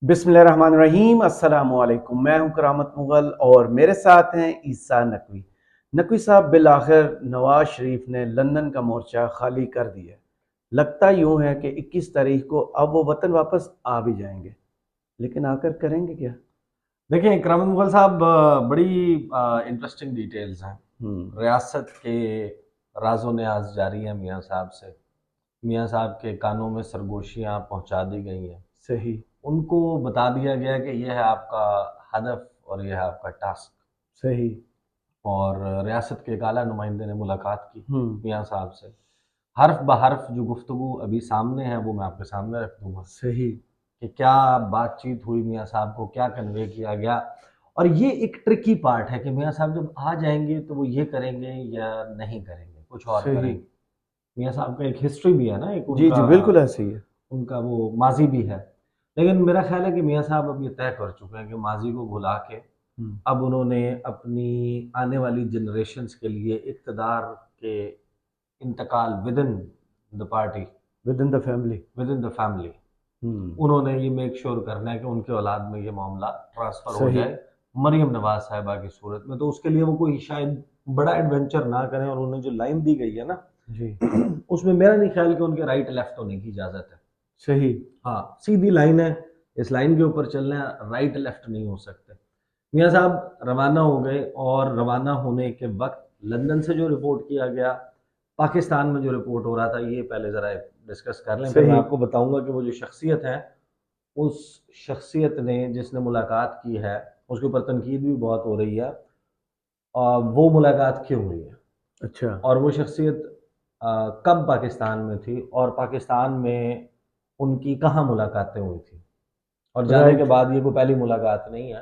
बिस्मिल्लाहिर्रहमानिर्रहीम अस्सलामुअलैकुम। मैं हूं करामत मुगल और मेरे साथ हैं ईसा नकवी। नकवी साहब, बिलाखिर नवाज शरीफ ने लंदन का मोर्चा खाली कर दिया। लगता यूं है कि 21 तारीख को अब वो वतन वापस आ भी जाएंगे, लेकिन आकर करेंगे क्या? देखिए इकराम मुगल साहब, बड़ी इंटरेस्टिंग डिटेल्स हैं। हम्म। रियासत के राजो न्याज जारी हैं मियाँ साहब से। मियाँ साहब के कानों में सरगोशियाँ पहुंचा दी गई हैं। सही। उनको बता दिया गया कि यह है आपका हदफ और यह है आपका टास्क। सही। और रियासत के एक आला नुमाइंदे ने मुलाकात की हम्म। मियाँ साहब से। हर्फ ब हर्फ जो गुफ्तगू अभी सामने है वो मैं आपके सामने रख दूंगा सही। कि क्या बातचीत हुई, मियाँ साहब को क्या कन्वे किया गया। और ये एक ट्रिकी पार्ट है कि मियाँ साहब जब आ जाएंगे तो वो ये करेंगे या नहीं करेंगे, कुछ और सही। करेंगे। मियाँ साहब का एक हिस्ट्री भी है ना, एक जी उनका जी, बिल्कुल ऐसे ही है। उनका वो माजी भी है। लेकिन मेरा ख्याल है कि मियाँ साहब अब ये तय कर चुके हैं कि माजी को भुला के हम्म। अब उन्होंने अपनी आने वाली जनरेशन्स के लिए इक़्तिदार के इंतकाल within the party, within the family. Within the family, hmm. उन्होंने ये मेक श्योर करना है कि उनके औलाद में ये मामला ट्रांसफ़र हो सही। जाए मरियम नवाज साहिबा की सूरत में। तो उसके लिए वो कोई शायद बड़ा एडवेंचर ना करें। और उन्होंने जो लाइन दी गई है ना, जी। उसमें मेरा नहीं ख्याल कि उनके राइट लेफ्ट होने की इजाज़त है। सही। हाँ, सीधी लाइन है, इस लाइन के ऊपर चलना है, राइट लेफ्ट नहीं हो सकते। मियाँ साहब रवाना हो गए और रवाना होने के वक्त लंदन से जो रिपोर्ट किया गया, पाकिस्तान में जो रिपोर्ट हो रहा था, ये पहले ज़रा डिस्कस कर लें, फिर मैं सही। आपको बताऊंगा कि वो जो शख्सियत है, उस शख्सियत ने जिसने मुलाकात की है, उसके ऊपर तनकीद भी बहुत हो रही है। वो मुलाकात क्यों हुई है अच्छा। और वो शख्सियत कब पाकिस्तान में थी और पाकिस्तान में उनकी कहाँ मुलाकातें हुई थी। और जाने के राइट। बाद ये कोई पहली मुलाकात नहीं है,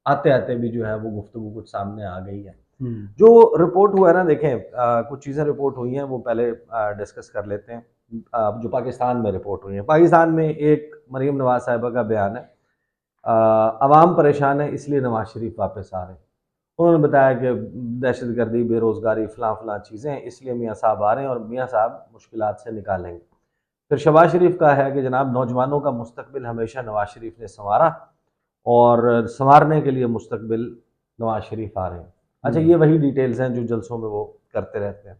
आते आते भी जो है वो गुफ्तगू कुछ सामने आ गई है। हम्म। जो रिपोर्ट हुआ है ना, देखें, कुछ चीज़ें रिपोर्ट हुई हैं वो पहले डिस्कस कर लेते हैं। जो पाकिस्तान में रिपोर्ट हुई है, पाकिस्तान में एक मरीम नवाज साहिबा का बयान है, अवाम परेशान है इसलिए नवाज शरीफ वापस आ रहे हैं। उन्होंने बताया कि दहशत गर्दी, बेरोज़गारी, फ़लाँ फ़लाँ चीज़ें हैं, इसलिए मियाँ साहब आ रहे हैं और मियाँ साहब मुश्किलात से निकालेंगे। फिर शहबाज शरीफ का है कि जनाब नौजवानों का मुस्तकबिल हमेशा नवाज शरीफ ने संवारा और संवारने के लिए मुस्तकबिल नवाज शरीफ आ रहे हैं। अच्छा, हम्म। ये वही डिटेल्स हैं जो जलसों में वो करते रहते हैं।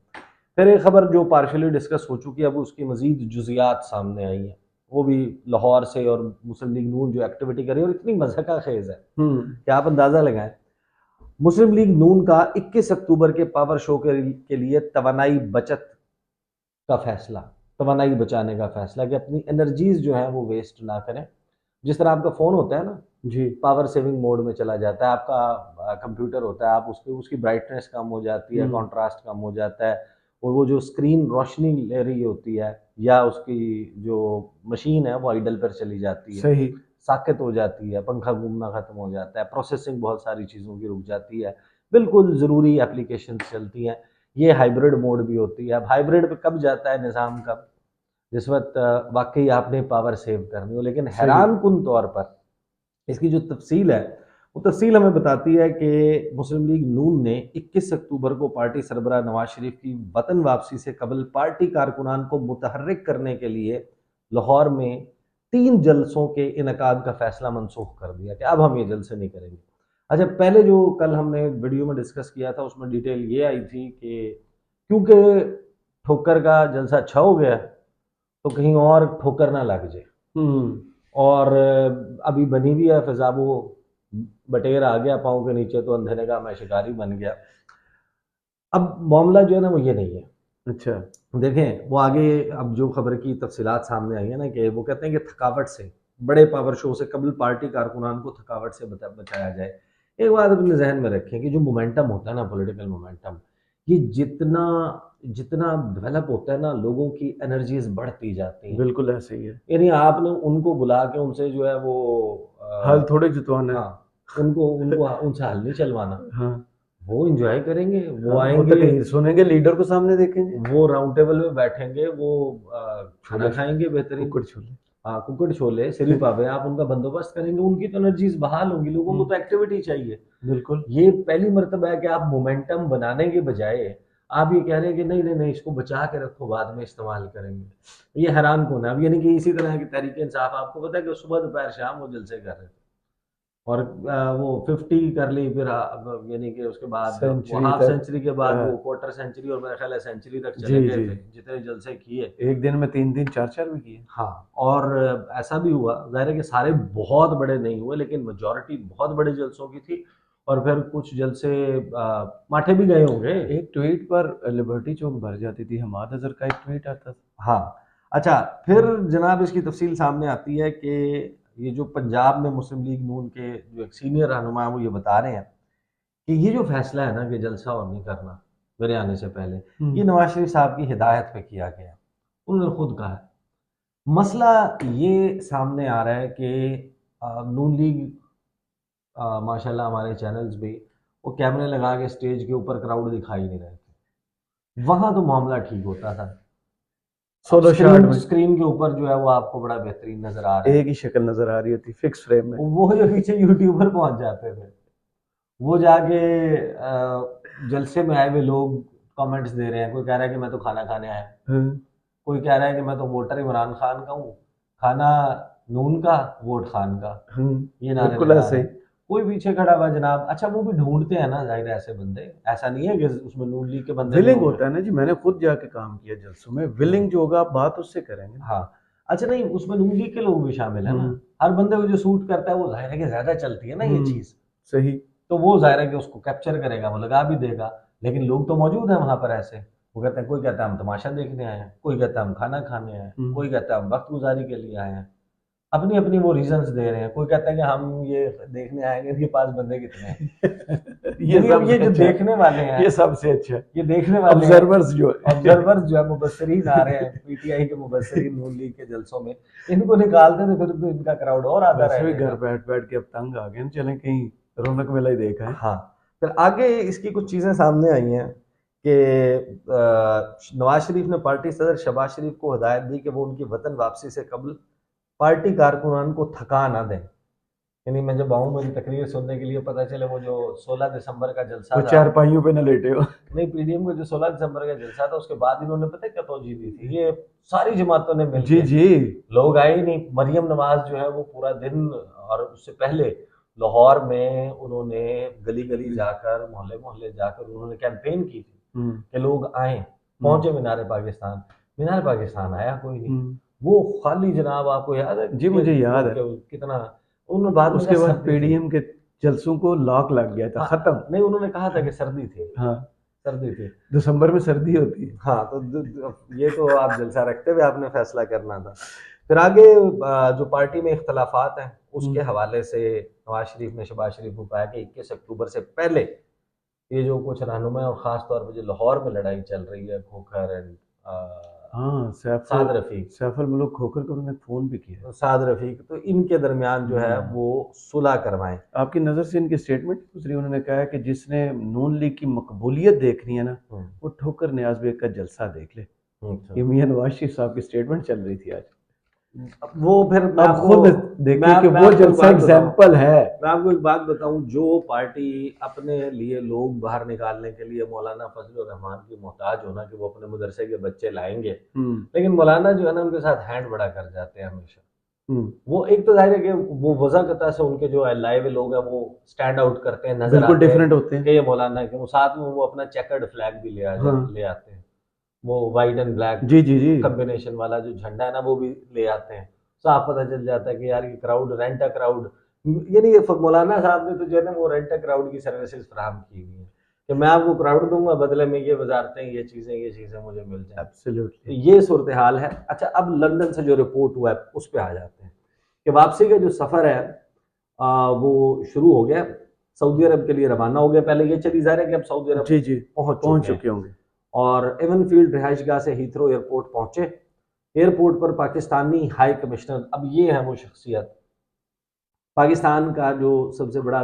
फिर एक खबर जो पार्शली डिस्कस हो चुकी है, अब उसकी मजीद जुजियात सामने आई हैं, वो भी लाहौर से। और मुस्लिम लीग नून जो एक्टिविटी करी, और इतनी मज़हका खेज़ है हम्म। कि आप अंदाज़ा लगाएं। मुस्लिम लीग नून का 21 अक्टूबर के पावर शो के लिए तवानाई बचत का फैसला, तवानाई बचाने का फैसला कि अपनी एनर्जीज जो है वो वेस्ट ना करें। जिस तरह आपका फ़ोन होता है ना, जी। पावर सेविंग मोड में चला जाता है, आपका कंप्यूटर होता है, आप उसकी उसकी ब्राइटनेस कम हो जाती है, हम्म। कॉन्ट्रास्ट कम हो जाता है, और वो जो स्क्रीन रोशनी ले रही होती है या उसकी जो मशीन है वो आइडल पर चली जाती है, सही। साकित हो जाती है, पंखा घूमना ख़त्म हो जाता है, प्रोसेसिंग बहुत सारी चीज़ों की रुक जाती है, बिल्कुल ज़रूरी एप्लीकेशन चलती हैं। ये हाइब्रिड मोड भी होती है। अब हाइब्रिड पे कब जाता है निज़ाम, कब, जिस वक्त वाकई आपने पावर सेव करनी हो। लेकिन सही। हैरान कुन तौर पर इसकी जो तफसील है, वो तफसील हमें बताती है कि मुस्लिम लीग नून ने 21 अक्टूबर को पार्टी सरबराह नवाज शरीफ की वतन वापसी से कबल पार्टी कारकुनान को मुतहर्रिक करने के लिए लाहौर में 3 जलसों के इनकाद का फैसला मनसूख कर दिया कि अब हम ये जलसे नहीं करेंगे। अच्छा, पहले जो कल हमने वीडियो में डिस्कस किया था उसमें डिटेल ये आई थी कि क्योंकि ठोकर का जलसा अच्छा हो गया तो कहीं और ठोकर ना लग जाए। हम्म। और अभी बनी भी है फिजा, वो बटेर आ गया पाँव के नीचे तो अंधेरे का मैं शिकारी बन गया। अब मामला जो है ना वो ये नहीं है। अच्छा। देखें वो आगे, अब जो खबर की तफसीलात सामने आई है ना, कि वो कहते हैं कि थकावट से, बड़े पावर शो से कबल पार्टी कारकुनान को थकावट से बचाया जाए। एक बात अपने जहन में रखें कि जो मोमेंटम होता है ना, पॉलिटिकल मोमेंटम, ये जितना जितना डेवलप होता है ना, लोगों की एनर्जीज बढ़ती जाती हैं। बिल्कुल ऐसे ही है। यानी आपने उनको बुला के उनसे जो है वो हल थोड़े जुतवाना है। हाँ, उनको उनको उनसे हल नहीं चलवाना। हाँ। वो एंजॉय करेंगे, वो हाँ, वो आएंगे, तकरीर सुनेंगे, लीडर को सामने देखेंगे। वो राउंड टेबल में बैठेंगे, वो खाना छोले। खाएंगे बेहतरीन। कुकड़ छोले। हाँ, कुकड़ छोले सिरी पावे, आप उनका बंदोबस्त करेंगे, उनकी तो एनर्जीज बहाल होंगी। लोगों को हम्म। तो एक्टिविटी चाहिए। बिल्कुल। ये पहली मरतबा है कि आप मोमेंटम बनाने के बजाय आप ये कह रहे हैं कि नहीं नहीं नहीं, इसको बचा के रखो, बाद में इस्तेमाल करेंगे। ये हैरान कौन है? अब यानी कि इसी तरह की तहरीक इंसाफ, आपको पता है कि सुबह दोपहर शाम वो जलसे कर रहे थे, और वो 50 कर ली, फिर यानी कि उसके बाद वो सेंचुरी हाफ तक। सेंचुरी के बाद वो हाँ, क्वार्टर सेंचुरी, और मेरा ख्याल है सेंचुरी तक जी चले गए जी, थे, जितने जलसे किए। एक दिन में 3 3 4 4 भी किए। हाँ, और ऐसा भी हुआ, ज़ाहिर है कि सारे बहुत बड़े नहीं हुए, लेकिन मेजॉरिटी बहुत बड़े जलसों की थी, और फिर कुछ जलसे माठे भी गए होंगे। एक ट्वीट पर लिबर्टी चौक भर जाती थी, हमाद अजहर का एक ट्वीट आता था। हाँ, अच्छा, फिर जनाब इसकी तफसील सामने आती है कि ये जो पंजाब में मुस्लिम लीग नून के जो एक सीनियर रहनुमा है, वो ये बता रहे हैं कि ये जो फैसला है ना कि जलसा और नहीं करना मेरे आने से पहले, ये नवाज शरीफ साहब की हिदायत पे किया गया। उन्होंने खुद कहा है। मसला ये सामने आ रहा है कि नून लीग, माशाल्लाह हमारे चैनल्स भी, वो कैमरे लगा के स्टेज के ऊपर क्राउड दिखाई नहीं रहे थे, वहां तो मामला ठीक होता था। अब 16 शॉट स्क्रीन में स्क्रीन के ऊपर जो है वो आपको बड़ा बेहतरीन नजर आ रहा है, एक ही शक्ल नजर आ रही होती, फिक्स फ्रेम में। वो जो पीछे यूट्यूबर पहुंच जाते थे, वो जाके जलसे में आए हुए लोग कमेंट्स दे रहे हैं, कोई कह रहा है कि मैं तो खाना खाने आया, हाँ, कोई कह रहा है कि मैं तो वोटर इमरान खान का हूँ, खाना नून का, वोट खान का, हाँ, ये नारे बिल्कुल लगा ऐसे रहे ही। हैं। कोई पीछे खड़ा हुआ जनाब, अच्छा वो भी ढूंढते हैं ना, जाहिर है ऐसे बंदे, ऐसा नहीं है कि उसमें नून लीग के बंदे नहीं विलिंग होंगे। होता है ना जी, मैंने खुद जाके काम किया जलसों में, विलिंग जो होगा आप बात उससे करेंगे ना। हाँ, अच्छा, नहीं उसमें नून लीग के लोग भी शामिल है ना, हम्म हर बंदे को जो सूट करता है वो जाहिर है कि ज्यादा चलती है ना ये चीज, सही। तो वो जाहिर है कि उसको कैप्चर करेगा, वो लगा भी देगा। लेकिन लोग तो मौजूद हैं वहां पर ऐसे, वो कहते हैं, कोई कहता है हम तमाशा देखने आए हैं, कोई कहता है हम खाना खाने आए हैं, हम्म कोई कहता है हम वक्त गुजारी के लिए आए हैं, अपनी अपनी वो रीजंस दे रहे हैं। कोई कहता है कि हम ये देखने आएंगे इनके पास बंदे कितने हैं। ये यानी अब ये सबसे जो अच्छा है, देखने वाले हैं, ये सबसे अच्छा है। ये देखने वाले हैं, ऑब्जर्वर्स जो है। ऑब्जर्वर जो है, मुबस्सरीन आ रहे हैं, पीटीआई के मुबस्सरीन नून लीग के जलसों में, इनको निकालते तो फिर तो इनका क्राउड और आता रह वैसे भी घर जाएगा। बैठ बैठ के अब तंग आ गए हैं, चलें कहीं रौनक मेला ही देखा है। हाँ, फिर आगे इसकी कुछ चीजें सामने आई हैं कि नवाज शरीफ ने पार्टी सदर शहबाज शरीफ को हिदायत दी कि वो उनकी वतन वापसी से कबल पार्टी कारकुनान को थका ना दें। यानी मैं जब आऊँ मेरी तकरीर सुनने के लिए, पता चले वो जो 16 दिसंबर का जलसा वो था, चारपाइयों पे न लेटे हो। नहीं पीडीएम का जो 16 दिसंबर का जलसा था, उसके बाद इन्होंने पता है क्या तोजह दी थी, ये सारी जमातों ने जी मिलके, जी। लोग आए ही नहीं, मरियम नवाज जो है वो पूरा दिन, और उससे पहले लाहौर में उन्होंने गली गली जाकर, मोहल्ले मोहल्ले जाकर उन्होंने कैंपेन की थी हम्म कि लोग आए, पहुंचे मीनार पाकिस्तान। मीनार पाकिस्तान आया कोई नहीं, हम्म वो खाली जनाब, आपको याद है जी मुझे याद है। कितना, उन्होंने बाद में कहा उसके बाद सर्दी थी। पीडीएम के जलसों को लॉक लग गया था, खत्म। हाँ, नहीं उन्होंने कहा था कि सर्दी थी, हाँ, सर्दी थी। दिसंबर में सर्दी होती है। हाँ, तो ये तो आप जलसा रखते हुए आपने फैसला करना था। फिर आगे जो पार्टी में इख्तलाफात हैं उसके हम्म हवाले से नवाज शरीफ ने शहबाज शरीफ को कहा कि 21 अक्टूबर से पहले ये जो कुछ रहनुमा और ख़ास तौर पर जो लाहौर में लड़ाई चल रही है, खोखर एंड हाँ, साद रफ़ीक, सैफुल मुल्क खोखर को उन्होंने फोन भी किया। साद रफ़ीक, तो इनके दरमियान जो है वो सुलह करवाएं। आपकी नज़र से इनकी स्टेटमेंट गुजरी, उन्होंने कहा है कि जिसने नून लीग की मकबूलियत देखनी है ना, हम्म, वो ठोकर न्याज बेग का जलसा देख ले। अच्छा। ये मियां नवाज शरीफ साहब की स्टेटमेंट चल रही थी आज। वो फिर मैं अब आपको खुद देखिए कि मैं वो आपको एक जलसा बात बताऊं, एग्जाम्पल है। मैं आपको एक बात बताऊं, जो पार्टी अपने लिए लोग बाहर निकालने के लिए मौलाना फजल रहमान की मोहताज होना कि वो अपने मदरसे के बच्चे लाएंगे, लेकिन मौलाना जो है ना उनके साथ हैंड बड़ा कर जाते हैं हमेशा। हम्म वो एक तो जाहिर है कि वो वज़ाकता से उनके जो लाए हुए लोग हैं वो स्टैंड आउट करते हैं, नजर बिल्कुल आते हैं डिफरेंट होते कि हैं। ये मौलाना है, कि वो साथ में वो अपना चेकर्ड फ्लैग भी हाँ, ले आते हैं, वो वाइट एंड ब्लैक जी जी जी। कॉम्बिनेशन वाला जो झंडा है ना वो भी ले आते हैं। साफ पता चल जाता है कि यार ये क्राउड रेंट अ क्राउड, यानी ये मौलाना साहब ने तो जो है ना वो रेंट अ क्राउड की सर्विसेज फराहम की हुई है कि मैं आपको क्राउड दूंगा, बदले में ये वजारतें, ये चीजें मुझे मिल जाएं। तो एब्सोल्युटली। ये सूरत हाल है। अच्छा, अब लंदन से जो रिपोर्ट हुआ है उस पर आ जाते हैं कि वापसी का जो सफर है वो शुरू हो गया, सऊदी अरब के लिए रवाना हो गया। पहले ये चली जा रहा है कि अब सऊदी अरब जी जी, पहुंच पहुंच चुके हैं, चुके होंगे। और एवन फील्ड रिहाइशगाह से हीथ्रो एयरपोर्ट पहुंचे। एयरपोर्ट पर पाकिस्तानी हाई कमिश्नर, अब ये है वो शख्सियत, पाकिस्तान का जो सबसे बड़ा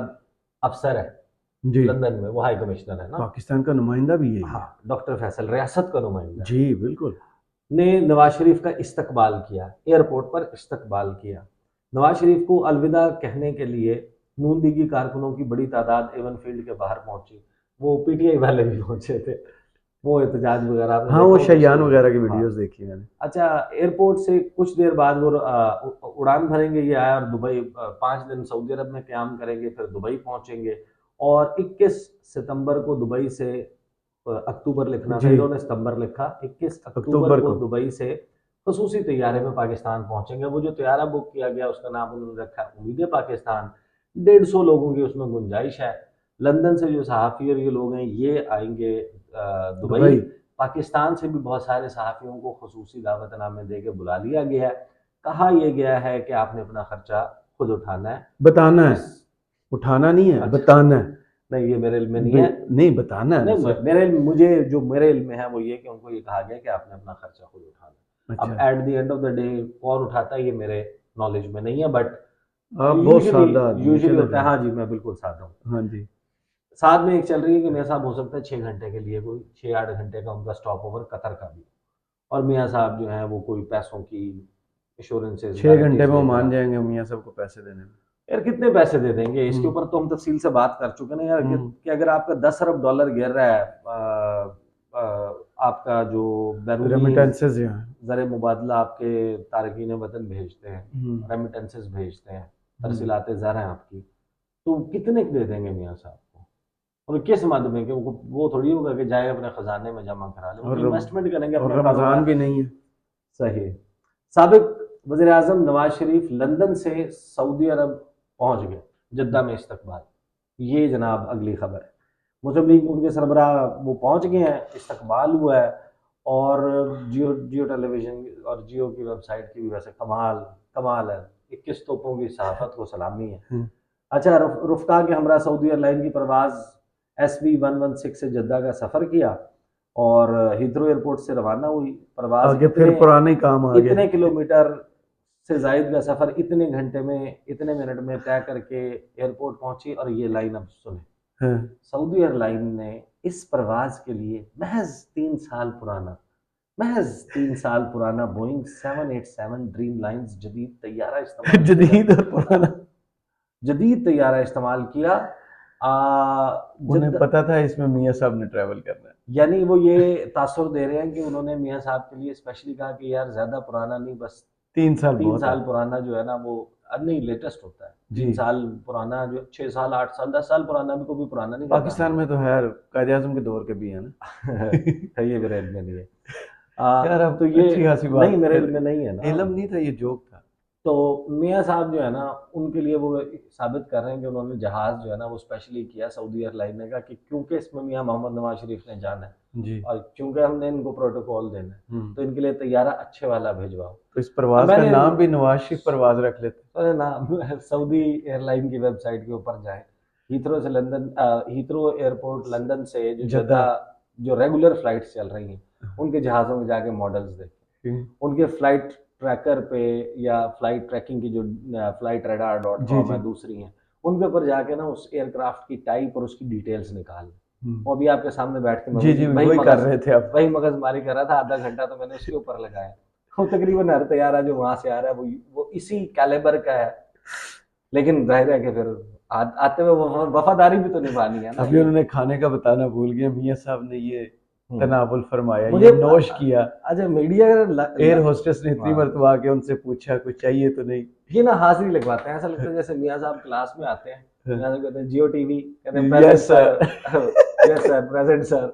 अफसर है जी, लंदन में, वो हाई कमिश्नर है ना। पाकिस्तान का नुमाइंदा भी यही हाँ, है। डॉक्टर फैसल, रियासत का नुमाइंदा है, जी बिल्कुल। ने नवाज शरीफ का इस्तकबाल किया, एयरपोर्ट पर इस्तकबाल किया। नवाज शरीफ को अलविदा कहने के लिए नून लीगी कारकुनों की बड़ी तादाद एवन फील्ड के बाहर पहुंची, वो पीटीआई वाले भी पहुंचे थे, वो एहतजाज वगैरह आपने हाँ देखा वो होगा शयान उसके। वगैरह की हाँ। वीडियोस देखी मैंने। अच्छा, एयरपोर्ट से कुछ देर बाद वो उड़ान भरेंगे, ये आया और दुबई 5 दिन सऊदी अरब में क़याम करेंगे, फिर दुबई पहुंचेंगे और 21 सितंबर को दुबई से, अक्टूबर लिखना था जी, इन्होंने, सितंबर लिखा, 21 अक्टूबर अक्टूबर को को। दुबई से खसूसी तैयारे में पाकिस्तान पहुंचेंगे। वो जो तैयारा बुक किया गया उसका नाम उन्होंने रखा है उम्मीद पाकिस्तान। 150 लोगों की उसमें गुंजाइश है। लंदन से जो सहाफ़ी और ये लोग हैं ये आएंगे दुबई। दुबई। पाकिस्तान से भी बहुत सारे सहाफ़ियों को खसूसी दावतनामे दे के बुला लिया गया है। कहा यह गया है कि आपने अपना खर्चा खुद उठाना है। बताना है, इस उठाना नहीं है, अच्छा, बताना है। नहीं ये मेरे इल्म में नहीं है। नहीं बताना है ना नहीं, सर। मेरे इल्म में है वो ये कि उनको ये कहा गया कि आपने अपना खर्चा खुद उठाना है। अब अच्छा, at the end of the day कौन उठाता है ये मेरे नॉलेज में नहीं है, बट आप बहुत यूजुअली सादा आदमी है, यूजुअली चले होता है। जाए। हाँ जी, मैं बिल्कुल सादा हूँ। हाँ जी। साथ में एक चल रही है कि मेरे साहब हो सकता है 6 घंटे के लिए, कोई 6-8 घंटे का उनका स्टॉप ओवर कतर का भी, और मियाँ साहब जो हैं वो कोई पैसों की इंश्योरेंसेस 6 घंटे गारंटीज में वो लेकर मान आते हैं। जाएंगे मियाँ सबको पैसे देने में। यार कितने पैसे दे देंगे इसके हम्म। ऊपर तो हम तफसील से बात कर चुके हैं ना यार, हम्म। कि अगर आपका 10 अरब डॉलर गिर रहा है, आपका जो बैरूनी रेमिटेंसेस यहाँ। ज़र मुबादला आपके तारकीन वतन भेजते हैं, हम्म। रेमिटेंसेस भेजते हैं, हम्म। तरसीलाते ज़र हैं आपकी, तो कितने दे देंगे मियाँ साहब को? और किस मद में, कि वो थोड़ी होगा कि जाए अपने खजाने में जमा करा ले, वो तो और इन्वेस्टमेंट करेंगे और अपने रमजान कारोबार। भी नहीं है। सही। साबिक वज़ीर आज़म नवाज शरीफ लंदन से सऊदी अरब पहुंच गए, जद्दा में इस्तकबाल। ये जनाब अगली खबर है। मुस्लिम लीग उनके सरबराह वो पहुंच गए हैं, इस्तकबाल हुआ है। और जियो जियो टेलीविजन और जियो की वेबसाइट की भी वैसे कमाल कमाल है। 21 तोपों की सहाफत को सलामी है। हम्म। अच्छा, रुफ़का के हमरा सऊदी एयरलाइन की परवाज़ SB116 से जद्दा का सफ़र किया और हीथ्रो एयरपोर्ट से रवाना हुई। परवाज़ आगे फिर इतने पुराने काम आ गए। इतने किलोमीटर से ज़ायद का सफ़र इतने घंटे में, इतने मिनट में तय करके एयरपोर्ट पहुंची। और ये लाइन अब सुने, हाँ। सऊदी एयरलाइन ने इस परवाज़ के लिए महज 3 साल पुराना बोइंग 787 ड्रीम लाइन्स जदीद तैयारा इस्तेमाल किया। जदीद और पुराना। जदीद तैयारा इस्तेमाल किया। उन्हें जद्दा, पता था इसमें मियाँ साहब ने ट्रैवल करना है। यानी वो ये तासुर दे रहे हैं कि उन्होंने मियाँ साहब के लिए स्पेशली कहा कि यार ज़्यादा पुराना नहीं, बस 3 साल तीन बहुत है। साल पुराना जो है ना वो, अब नहीं लेटेस्ट होता है। जी। 3 साल पुराना, जो 6 साल 8 साल 10 साल पुराना भी कोई भी पुराना नहीं कहता पाकिस्तान में तो है, कायदे आजम के दौर के भी है ना। है। ये मेरे इल्म में नहीं है। यार अब तो ये अच्छी खासी नहीं, बात मेरे कर। इल्म में नहीं है ना। इल्म नहीं था, ये जोक था। तो मियाँ साहब जो है ना, उनके लिए वो साबित कर रहे हैं कि उन्होंने जहाज़ जो है ना वो स्पेशली किया सऊदी एयरलाइन ने, कहा कि क्योंकि इसमें मियाँ मोहम्मद नवाज शरीफ ने जाना है जी। और क्योंकि हमने इनको प्रोटोकॉल देना है, तो इनके लिए तैयारा अच्छे वाला भिजवाओ। तो इस अब प्रवास का मैंने नाम भी नवाज शरीफ प्रवास रख लेते। अरे नाम सऊदी एयरलाइन की वेबसाइट के ऊपर जाए, हीथ्रो से लंदन, हीथ्रो एयरपोर्ट लंदन से जो जद्दा। जद्दा जो रेगुलर फ्लाइट्स चल रही हैं उनके जहाज़ों में जाके मॉडल्स देखें। उनके फ्लाइट ट्रैकर पे या फ्लाइट ट्रैकिंग की जो फ्लाइट रेडार डॉट जी कॉम जी। है दूसरी हैं, उनके ऊपर जाके ना उस एयरक्राफ्ट की टाइप और उसकी डिटेल्स निकाल। वो अभी आपके सामने बैठ के मैं जी जी, वही कर रहे थे आप। वही मगजमारी कर रहा था, आधा घंटा तो मैंने उसके ऊपर लगाया। वो तकरीबन हर तैयारा जो वहां से आ रहा है वो इसी कैलिबर का है। लेकिन जाहिर है कि फिर आते हुए वफादारी भी तो निभानी है ना अभी ये। उन्होंने खाने का बताना भूल गए, मियाँ साहब ने ये तनावुल फरमाया, मुझे ये नोश किया। अच्छा, मीडिया एयर होस्टेस ने इतनी हाँ, मरतबा आके उनसे पूछा कुछ चाहिए तो नहीं। ये ना हाजिरी लगवाते हैं, ऐसा लगता है जैसे मियाँ साहब क्लास में आते हैं। मियाँ साहब कहते हैं जियो टीवी, कहते हैं present yes sir. Sir. Yes sir, present sir.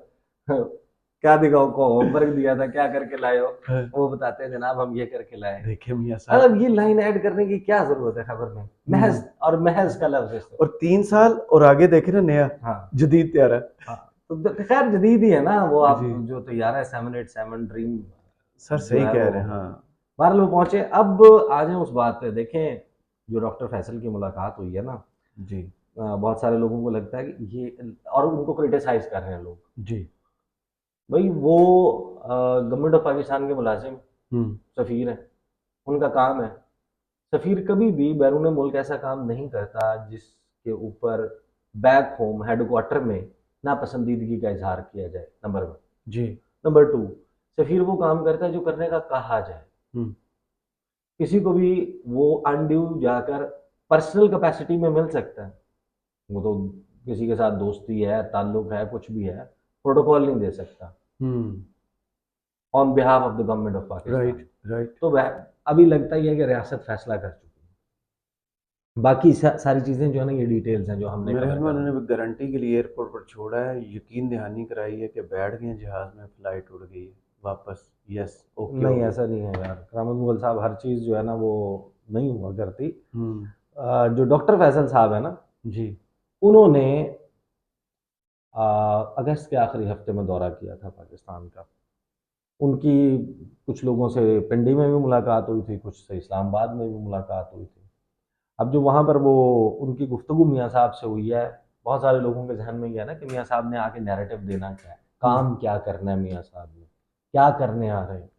क्या दिखाओ, को होमवर्क दिया था, क्या करके लाए हो? वो बताते हैं जनाब हम ये करके लाए। देखे मियाँ मतलब साहब। ये लाइन ऐड करने की क्या जरूरत है खबर में? महज का लफ्ज इस्तेमाल। और 3 साल और आगे देखे ना, नया हाँ जदीद तैयारा। हाँ, तो खैर जदीद ही है ना वो। आप जी जो तैयार है 787 ड्रीम सर, जो सही है कह वो, रहे हैं। हाँ। बहरहाल वो पहुंचे। अब आ जाए उस बात पे, देखें जो डॉक्टर फैसल की मुलाकात हुई है ना, जी बहुत सारे लोगों को लगता है कि ये, और उनको क्रिटिसाइज कर रहे हैं लोग। जी। भाई वो गवर्नमेंट ऑफ पाकिस्तान के मुलाजिम सफ़ीर हैं, उनका काम है। सफ़ीर कभी भी बैरून मुल्क ऐसा काम नहीं करता जिसके ऊपर बैक होम हेडक्वार्टर में नापसंदीदगी का इजहार किया जाए, नंबर 1। जी। नंबर 2, सफ़ीर वो काम करता है जो करने का कहा जाए। किसी को भी वो अनड्यू जाकर पर्सनल कैपेसिटी में मिल सकता है, वो तो किसी के साथ दोस्ती है, ताल्लुक है, कुछ भी है, प्रोटोकॉल नहीं दे सकता। Hmm. On behalf of the government of Pakistan. Right right. तो वह अभी लगता ही है कि रियासत फैसला कर चुकी है। बाकी सारी चीज़ें जो है ना, ये डिटेल्स हैं जो हमने मेरे ख्याल कवर में करनी। उन्होंने गारंटी के लिए एयरपोर्ट पर छोड़ा है, यकीन दहानी कराई है कि बैठ गए जहाज़ में, फ्लाइट उड़ गई है वापस, यस ओके हो नहीं, गई। ऐसा नहीं है यार, करामत मुगल साहब, हर चीज़ जो है ना वो नहीं हुआ करती। हम्म। जो डॉक्टर फैसल साहब है ना, जी। उन्होंने अगस्त के आखिरी हफ्ते में दौरा किया था पाकिस्तान का। उनकी कुछ लोगों से पिंडी में भी मुलाकात हुई थी, कुछ से इस्लामाबाद में भी मुलाकात हुई थी। अब जो वहाँ पर वो उनकी गुफ्तगू मियाँ साहब से हुई है, बहुत सारे लोगों के जहन में ये है ना कि मियाँ साहब ने आके नैरेटिव देना क्या है, हम्म। काम क्या करना है, मियाँ साहब ने क्या करने आ रहे हैं।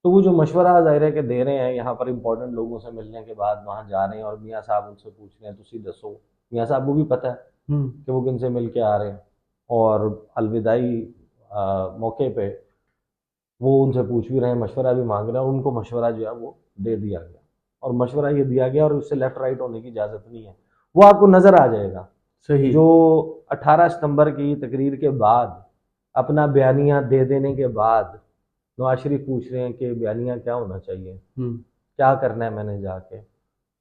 तो वो जो मशवरा ज़ाहिर है कि दे रहे हैं, यहाँ पर इंपॉर्टेंट लोगों से मिलने के बाद वहाँ जा रहे हैं और मियाँ साहब उनसे पूछ रहे हैं तुसी दसो। मियाँ साहब को भी पता है हम्म। कि वो किन से मिल के आ रहे हैं, और अलविदाई मौके पे वो उनसे पूछ भी रहे हैं, मशवरा भी मांग रहे हैं, और उनको मशवरा जो है वो दे दिया गया। और मशवरा ये दिया गया, और उससे लेफ्ट राइट होने की इजाज़त नहीं है। वो आपको नज़र आ जाएगा सही। जो 18 सितंबर की तकरीर के बाद अपना बयानिया दे देने के बाद नवाज शरीफ पूछ रहे हैं कि बयानिया क्या होना चाहिए, हम्म। क्या करना है मैंने जाके,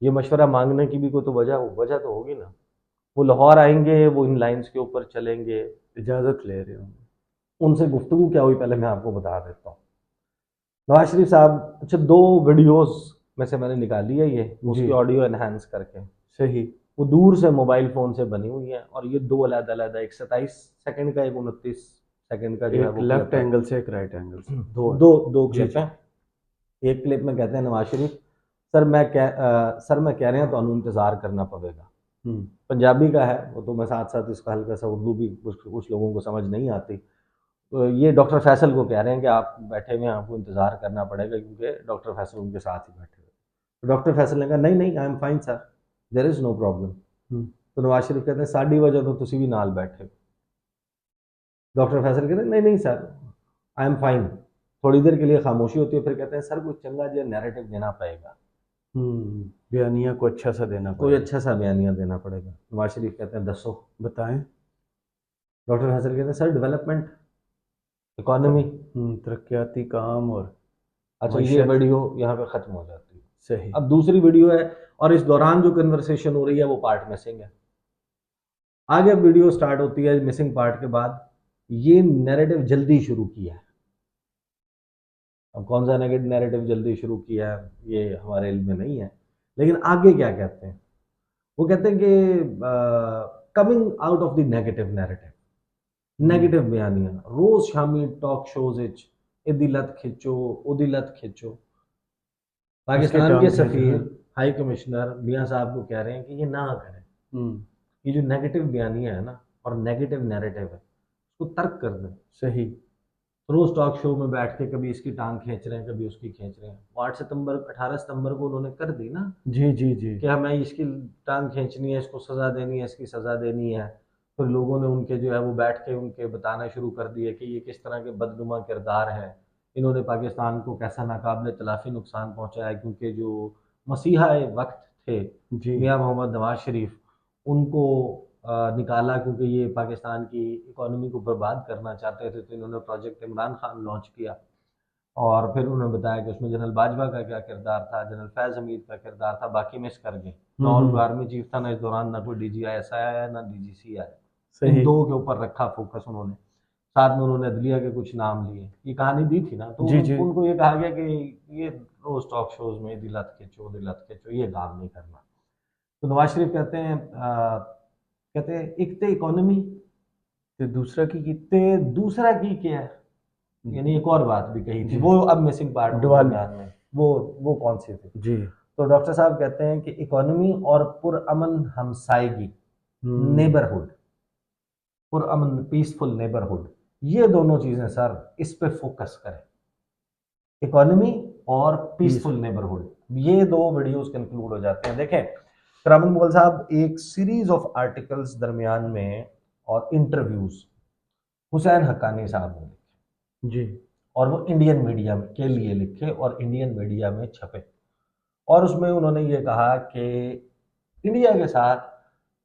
ये मशवरा मांगने की भी कोई तो वजह तो होगी ना। वो लाहौर आएंगे, वो इन लाइंस के ऊपर चलेंगे, इजाज़त ले रहे होंगे। उनसे गुफ्तगू क्या हुई पहले मैं आपको बता देता हूँ। नवाज शरीफ साहब, अच्छा, 2 वीडियोस में से मैंने निकाली है ये, जी। उसकी ऑडियो एनहांस करके। सही। वो दूर से मोबाइल फ़ोन से बनी हुई है, और ये 2 अलग-अलग, एक 27 सेकंड का, एक 29 सेकंड का जो है एक वो लेफ्ट क्लिप है। एंगल से एक राइट एंगल से, दो है। 2 जी क्लिप जी। हैं। एक क्लिप में कहते हैं नवाज शरीफ, सर मैं कह रहे हैं तो इंतज़ार करना पड़ेगा। हम्म। पंजाबी का है वो, तो मैं साथ-साथ इसका हल्का सा उर्दू भी कुछ लोगों को समझ नहीं आती। तो ये डॉक्टर फैसल को कह रहे हैं कि आप बैठे हुए हैं, आपको इंतज़ार करना पड़ेगा, क्योंकि डॉक्टर फैसल उनके साथ ही बैठे हुए हैं। तो डॉक्टर फैसल ने कहा नहीं नहीं, I am fine sir, there is no problem. Hmm. तो नवाज शरीफ कहते हैं साड़ी वजह तो तुसी भी नाल बैठे हो। डॉक्टर फैसल कहते हैं नहीं नहीं सर, आई एम फाइन। थोड़ी देर के लिए खामोशी होती है, फिर कहते हैं सर कोई चंगा जो नैरेटिव देना पड़ेगा, बयानिया को अच्छा सा देना कोई पड़ेगा। अच्छा सा बयानिया देना पड़ेगा। नवाज शरीफ कहते हैं दसो। बताएं। डॉक्टर फैसल कहते हैं सर डेवलपमेंट, इकोनॉमी। तरक्याती काम और अच्छा, ये मईशत। वीडियो यहाँ पे ख़त्म हो जाती है। सही। अब दूसरी वीडियो है, और इस दौरान जो कन्वर्सेशन हो रही है वो पार्ट मिसिंग है। आगे वीडियो स्टार्ट होती है मिसिंग पार्ट के बाद। ये नैरेटिव जल्दी शुरू किया है। अब कौन सा नैरेटिव जल्दी शुरू किया है ये हमारे इल्म में नहीं है, लेकिन आगे क्या कहते हैं, वो कहते हैं कि coming out of the negative narrative, negative बयानियां रोज शामी टॉक शोज इच, इदी लत खिंचो, उदी लत खिंचो। इसके पाकिस्तान के टांग खींच रहे सफीर, हैं। हाई कमिश्नर मियाँ साहब को कह रहे हैं कि ये ना करें। हम्म। ये जो नेगेटिव बयानियां है ना, और नेगेटिव नैरेटिव है, उसको तर्क कर दें। सही। रोज टॉक शो में बैठ के कभी इसकी टांग खींच रहे हैं, कभी उसकी खींच रहे हैं। वो 18 सितंबर को उन्होंने कर दी ना जी जी जी। कि हमें इसकी टांग खींचनी है, इसको सज़ा देनी है, इसकी सज़ा देनी है। फिर लोगों ने उनके जो है वो बैठ के उनके बताना शुरू कर दिए कि ये किस तरह के बदनुमा किरदार हैं, इन्होंने पाकिस्तान को कैसा नाकाबिल तलाफ़ी नुकसान पहुँचाया। क्योंकि जो मसीहा वक्त थे जी। मियाँ मोहम्मद नवाज शरीफ, उनको निकाला क्योंकि ये पाकिस्तान की इकॉनमी को बर्बाद करना चाहते थे। तो इन्होंने प्रोजेक्ट इमरान खान लॉन्च किया, और फिर उन्होंने बताया कि उसमें जनरल बाजवा का क्या किरदार था, जनरल फैज़ हमीद का किरदार था, बाकी मिस कर गए। ना ऑल आर्मी चीफ था, ना इस दौरान ना कोई DGIS आया, ना DGC आया। इन सही। 2 के ऊपर रखा फोकस उन्होंने। साथ में उन्होंने अदलिया के कुछ नाम लिए, ये कहानी दी थी ना, तो जी जी। उनको ये कहा गया कि ये रोज टॉक शोज में दिलत खिंचो, ये काम नहीं करना। तो नवाज शरीफ कहते हैं एक तो इकोनॉमी, तो दूसरा की ते दूसरा की क्या है, यानी एक और बात भी कही थी, जी। वो अब मिसिंग पार्ट हो डुअल। दरमियान में। वो कौन सी थी? जी। तो डॉक्टर साहब कहते हैं कि इकोनॉमी और पुरअमन हमसायगी, नेबरहुड, पुरअमन पीसफुल नेबरहुड, ये दोनों चीजें सर इस पे फोकस करें। इकोनॉमी और पीस। पीसफुल नेबरहुड, ये 2 वीडियोस कंक्लूड हो जाते हैं। देखें, करामत मुगल साहब एक सीरीज ऑफ आर्टिकल्स दरमियान में और इंटरव्यूज हुसैन हक्कानी साहब ने लिखे, जी। और वो इंडियन मीडिया के लिए लिखे और इंडियन मीडिया में छपे। और उसमें उन्होंने ये कहा कि इंडिया के साथ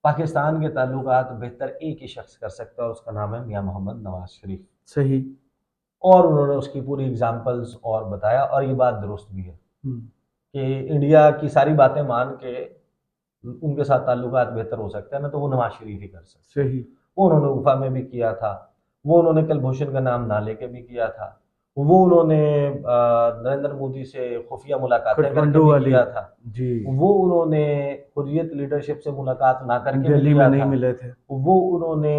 पाकिस्तान के ताल्लुकात बेहतर एक ही शख्स कर सकता है, और उसका नाम है मियाँ मोहम्मद नवाज शरीफ। सही। और उन्होंने उसकी पूरी एग्जाम्पल्स और बताया, और ये बात दुरुस्त भी है हम्म, कि इंडिया की सारी बातें मान के उनके साथ ताल्लुकात बेहतर हो सकते हैं ना, तो वो नवाज शरीफ ही कर सकते हैं। सही। वो उन्होंने उफा में भी किया था, वो उन्होंने कुलभूषण का नाम ना लेके भी किया था, वो उन्होंने नरेंद्र मोदी से खुफिया मुलाकातें करके खटमंडू भी वाली। किया था, जी। वो उन्होंने हुर्रियत लीडरशिप से मुलाकात ना करके भी दिल्ली में किया नहीं था, मिले थे। वो उन्होंने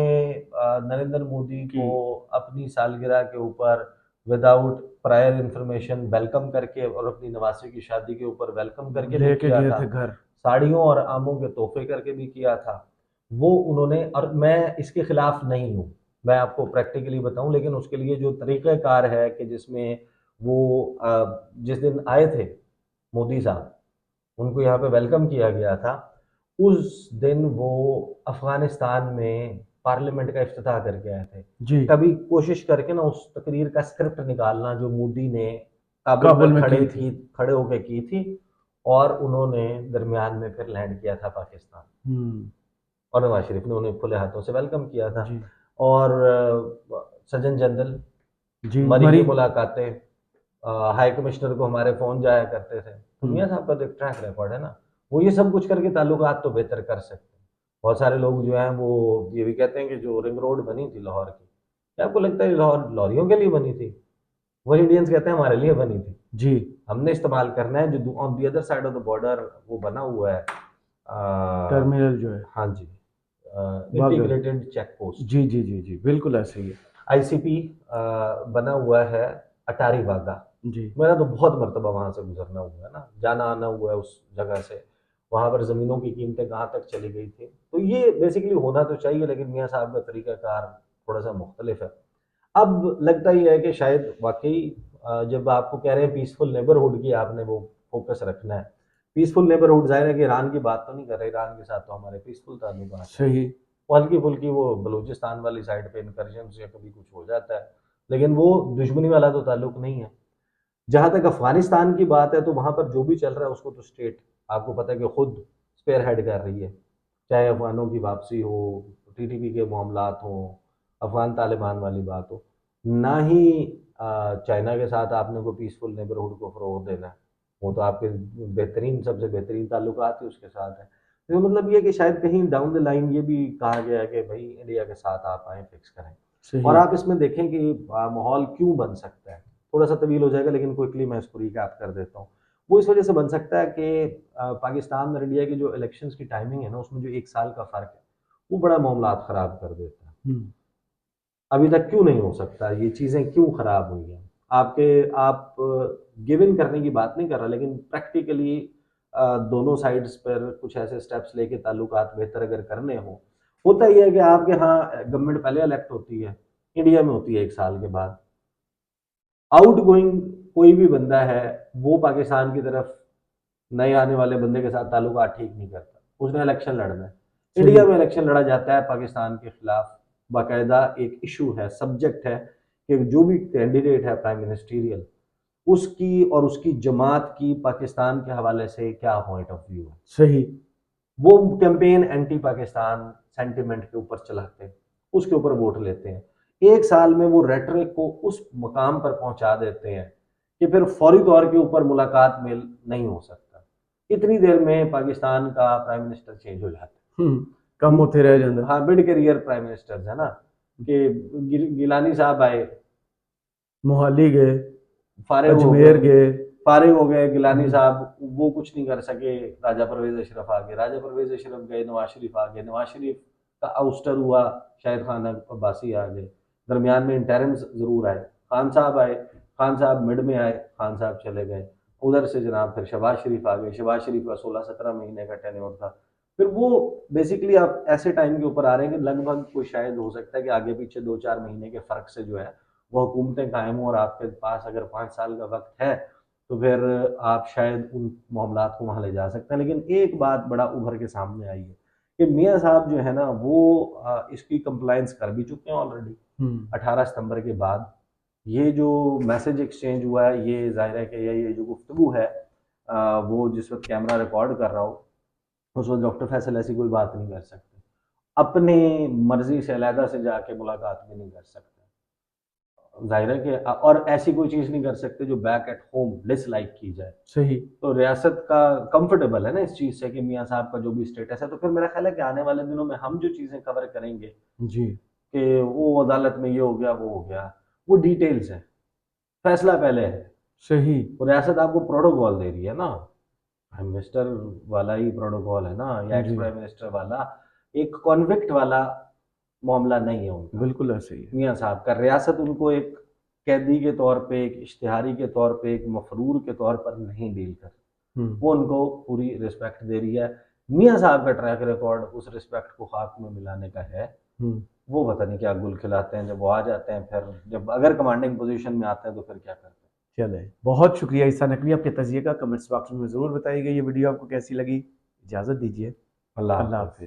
नरेंद्र मोदी कि को अपनी सालगिरह के ऊपर विदाउट प्रायर इंफॉर्मेशन वेलकम करके, और अपनी नवासी की शादी के ऊपर वेलकम करके भी लेके किया गए था, थे घर। साड़ियों और आमों के तोहफे करके भी किया था। वो उन्होंने, और मैं इसके खिलाफ नहीं हूँ, मैं आपको प्रैक्टिकली बताऊं, लेकिन उसके लिए जो तरीक़ाकार है कि जिसमें वो जिस दिन आए थे मोदी साहब, उनको यहाँ पे वेलकम किया गया था, उस दिन वो अफगानिस्तान में पार्लियामेंट का इफ्तिताह करके आए थे। जी। कभी कोशिश करके ना उस तकरीर का स्क्रिप्ट निकालना जो मोदी ने काबुल काबुल में में की थी। खड़े होकर की थी, और उन्होंने दरमियान में फिर लैंड किया था पाकिस्तान, हम्म। और नवाज शरीफ ने उन्हें खुले हाथों से वेलकम किया था। जी। और सज्जन जनरल, जी मरीमी मरी। मुलाकातें, हाई कमिश्नर को हमारे फ़ोन जाया करते थे, तो हम्म। मियाँ साहब का तो एक ट्रैक रिकॉर्ड है ना, वो ये सब कुछ करके ताल्लुकात तो बेहतर कर सकते हैं। बहुत सारे लोग जो हैं वो ये भी कहते हैं कि जो रिंग रोड बनी थी लाहौर की, क्या आपको लगता है लाहौर लॉरियों के लिए बनी थी? वही इंडियंस कहते हैं हमारे लिए बनी थी, जी। हमने इस्तेमाल करना है। जो on the other side of the border वो बना हुआ है, टर्मिनल जो है। हाँ जी, वागल। इंटीग्रेटेड चेक पोस्ट, जी जी जी जी, बिल्कुल ऐसे ही है। आईसीपी बना हुआ है अटारी वाघा। जी। मेरा तो बहुत मर्तबा वहाँ से गुजरना हुआ है ना, जाना आना हुआ है उस जगह से। वहाँ पर ज़मीनों की कीमतें कहाँ तक चली गई थी, तो ये बेसिकली होना तो चाहिए, लेकिन मियाँ साहब का तरीक़ाकार थोड़ा सा मुख्तलिफ है। अब लगता ही है कि शायद वाकई जब आपको कह रहे हैं पीसफुल नेबरहुड की आपने वो फोकस रखना है, पीसफुल नेबरहुड ज़ाहिर है कि ईरान की बात तो नहीं कर रहे, ईरान के साथ तो हमारे पीसफुल ताल्लुकात हैं। सही। वो हल्की फुल्की वो बलूचिस्तान वाली साइड पे इनकर्जन या कभी कुछ हो जाता है, लेकिन वो दुश्मनी वाला तो ताल्लुक नहीं है। जहाँ तक अफगानिस्तान की बात है, तो वहाँ पर जो भी चल रहा है उसको तो स्टेट आपको पता है कि खुद स्पेयर हेड कर रही है, चाहे अफगानों की वापसी हो, टीटीपी के मामलात हों, अफगान तालिबान वाली बात हो, ना ही चाइना के साथ आपने को पीसफुल नेबरहुड को फ़रोग देना है, वो तो आपके बेहतरीन सबसे बेहतरीन ताल्लुकात ही उसके साथ है। तो मतलब ये है कि शायद कहीं डाउन द लाइन ये भी कहा गया है कि भाई इंडिया के साथ आप आएँ फिक्स करें। और सही। आप इसमें देखें कि माहौल क्यों बन सकता है, थोड़ा सा तवील हो जाएगा लेकिन क्विकली मैं इसको रिकैप कर देता हूँ। वो इस वजह से बन सकता है कि पाकिस्तान और इंडिया की जो इलेक्शंस की टाइमिंग है ना, उसमें जो 1 साल का फ़र्क है, वो बड़ा मामलात ख़राब कर देता है। हम्म। अभी तक क्यों नहीं हो सकता, ये चीज़ें क्यों ख़राब हुई हैं? आप गिव इन करने की बात नहीं कर रहा, लेकिन प्रैक्टिकली दोनों साइड्स पर कुछ ऐसे स्टेप्स लेके ताल्लुकात बेहतर अगर करने हों, होता ये है कि आपके यहाँ गवर्नमेंट पहले इलेक्ट होती है, इंडिया में होती है 1 साल के बाद। आउट गोइंग कोई भी बंदा है, वो पाकिस्तान की तरफ नए आने वाले बंदे के साथ ताल्लुकात ठीक नहीं करता, उसने इलेक्शन लड़ना है। सही। इंडिया में इलेक्शन लड़ा जाता है पाकिस्तान के खिलाफ, बाकायदा एक इशू है, सब्जेक्ट है कि जो भी कैंडिडेट है प्राइम मिनिस्टीरियल, उसकी और उसकी जमात की पाकिस्तान के हवाले से क्या पॉइंट ऑफ व्यू है। सही। वो कैंपेन एंटी पाकिस्तान सेंटिमेंट के ऊपर चलाते हैं, उसके ऊपर वोट लेते हैं। 1 साल में वो रेटरिक को उस मकाम पर पहुंचा देते हैं कि फिर फौरी तौर के ऊपर मुलाकात में नहीं हो सकता। इतनी देर में पाकिस्तान का प्राइम मिनिस्टर चेंज हो जाता हम्म। कम है। होते रह जाते। हाँ, मिड करियर प्राइम मिनिस्टर्स है ना, कि गिलानी साहब आए, मोहाली गए। फारिग हो अजमेर गए, गए। गिलानी हम्म। साहब वो कुछ नहीं कर सके, राजा परवेज अशरफ आ गए, राजा परवेज अशरफ गए, नवाज शरीफ आ गए, नवाज शरीफ का आउस्टर हुआ, शाहिद खान अब्बासी आ गए, दरमियान में इंटरिम्स जरूर आए, खान साहब आए, खान साहब मिड में आए, खान साहब चले गए, उधर से जनाब फिर शहबाज शरीफ आ गए, शहबाज शरीफ का 16-17 महीने का टेन्योर था। फिर वो बेसिकली आप ऐसे टाइम के ऊपर आ रहे हैं कि लगभग कोई शायद हो सकता है कि आगे पीछे 2-4 महीने के फर्क से जो है वो हुकूमतें कायम हों, और आपके पास अगर 5 साल का वक्त है तो फिर आप शायद उन मामलात को वहाँ ले जा सकते हैं। लेकिन एक बात बड़ा उभर के सामने आई है कि मियाँ साहब जो है ना वो इसकी कंप्लायंस कर भी चुके हैं ऑलरेडी। हम्म। 18 सितंबर के बाद ये जो मैसेज एक्सचेंज हुआ है, ये जाहिर है कि ये जो गुफ्तगू है, वो जिस वक्त कैमरा रिकॉर्ड कर रहा हो उस वक्त डॉक्टर फैसल ऐसी कोई बात नहीं कर सकते, अपने मर्जी से अलहदा से जाके मुलाकात भी नहीं कर सकते। जाहिर है कि और ऐसी कोई चीज़ नहीं कर सकते जो बैक एट होम डिसलाइक की जाए। सही। तो रियासत का कंफर्टेबल है ना इस चीज़ से कि मियाँ साहब का जो भी स्टेटस है, तो फिर मेरा ख्याल है कि आने वाले दिनों में हम जो चीज़ें कवर करेंगे जी। कि वो अदालत में ये हो गया, वो हो गया, वो डिटेल्स है, फैसला पहले है। सही। वो रियासत आपको प्रोटोकॉल दे रही है ना, प्राइम मिनिस्टर वाला ही प्रोटोकॉल है ना, या एक्स जी, प्राइम मिनिस्टर वाला, एक कॉन्विक्ट वाला मामला नहीं है उनका। बिल्कुल ऐसे ही है। मियाँ साहब का रियासत उनको एक कैदी के तौर पे, एक इश्तिहारी के तौर पे, एक मफरूर के तौर पर नहीं डील कर, हुँ, वो उनको पूरी रिस्पेक्ट दे रही है। मियाँ साहब का ट्रैक रिकॉर्ड उस रिस्पेक्ट को खाक में मिलाने का है। हुँ। वो पता नहीं क्या गुल खिलाते हैं, जब वो आ जाते हैं, फिर जब अगर कमांडिंग पोजीशन में आते हैं तो फिर क्या करते हैं। चलें, बहुत शुक्रिया ईसा नकवी, आपके तज़िये का कमेंट्स बॉक्स में ज़रूर बताइएगा। ये वीडियो आपको कैसी लगी? इजाज़त दीजिए। अल्लाह अल्लाह हाफिज़। हाफ़िज़।